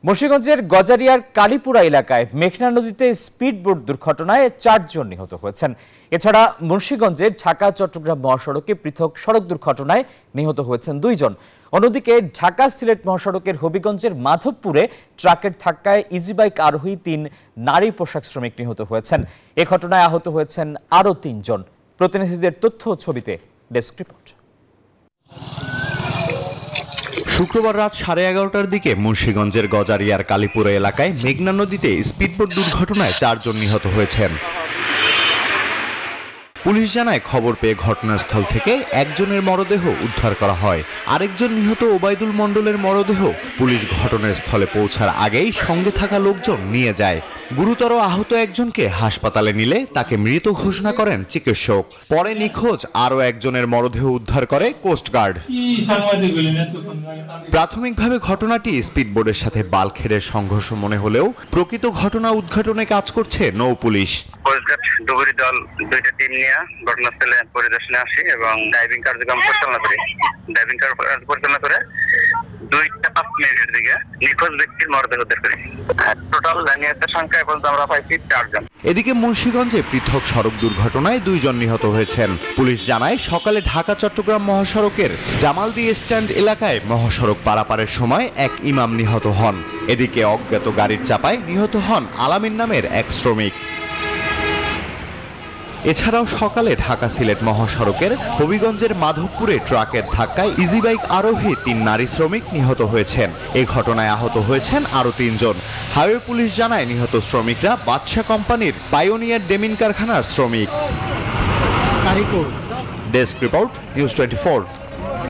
মুন্সিগঞ্জের গজারিয়ার কালীপুরা এলাকায় মেঘনা নদীতে স্পিডবোট দুর্ঘটনায় 4 জন নিহত হয়েছেন। এছাড়া মুন্সিগঞ্জের ঢাকা চট্টগ্রাম মহাসড়কে পৃথক সড়ক দুর্ঘটনায় নিহত হয়েছেন 2 জন। অন্যদিকে ঢাকা সিলেট মহাসড়কের হবিগঞ্জের মাধবপুরে ট্রাকের ধাক্কায় ইজিবাইক আরোহী 3 নারী পোশাক শ্রমিক নিহত হয়েছেন। এ ঘটনায় আহত হয়েছেন আরও 3 জন। প্রতিনিধিদের তথ্য ও ছবিতে ডেস্ক রিপোর্ট। শুক্রবার রাত 11:30টার দিকে মুন্সিগঞ্জের গজারিয়ার কালীপুরা এলাকায় মেঘনা নদীতে স্পিডবোট দুর্ঘটনায় 4 জন নিহত হয়েছেন। পুলিশ জানায়, খবর পেয়ে ঘটনাস্থল থেকে একজনের মরদেহ উদ্ধার করা হয়। আরেকজন নিহত ওবায়দুল মণ্ডলের মরদেহ পুলিশ ঘটনাস্থলে পৌঁছার আগেই সঙ্গে থাকা লোকজন নিয়ে যায়। গুরুতর আহত একজনকে হাসপাতালে নিলে তাকে মৃত ঘোষণা করেন চিকিৎসক। পরে নিখোঁজ আরও একজনের মরদেহ উদ্ধার করে কোস্টগার্ড। প্রাথমিকভাবে ঘটনাটি স্পিডবোটের সাথে বালখেড়ের সংঘর্ষ মনে হলেও প্রকৃত ঘটনা উদ্ঘাটনে কাজ করছে নৌ পুলিশ। কোস্টগার্ড ডুবুরি দল 2টা টিম নিয়ে ঘটনাস্থলে পরিদর্শনে আসি এবং ডাইভিং কার্যক্রম পরিচালনা করি। ডাইভিং পরিচালনা করে 2টা 5 মিনিটের দিকে নিখোঁজ ব্যক্তির মরদেহ উদ্ধার করি। টোটাল জানিয়াতের সংখ্যা এখন আমরা পাইছি 4 জন। এদিকে মুন্সিগঞ্জে পৃথক সড়ক দুর্ঘটনায় 2 জন নিহত হয়েছেন। পুলিশ জানায়, সকালে ঢাকা চট্টগ্রাম মহাসড়কের জামালদি স্ট্যান্ড এলাকায় মহাসড়ক পারাপারের সময় এক ইমাম নিহত হন। এদিকে অজ্ঞাত গাড়ির চাপায় নিহত হন আলামিন নামের এক শ্রমিক। এছাড়াও সকালে ঢাকা সিলেট মহাসড়কের হবিগঞ্জের মাধবপুরে ট্রাকের ধাক্কায় ইজিবাইক আরোহী 3 নারী শ্রমিক নিহত হয়েছেন। এই ঘটনায় আহত হয়েছেন আরও 3 জন। হাইওয়ে পুলিশ জানায়, নিহত শ্রমিকরা বাদশা কোম্পানির পাইওনিয়ার ডেমিন কারখানার শ্রমিক। Desk report, news 24।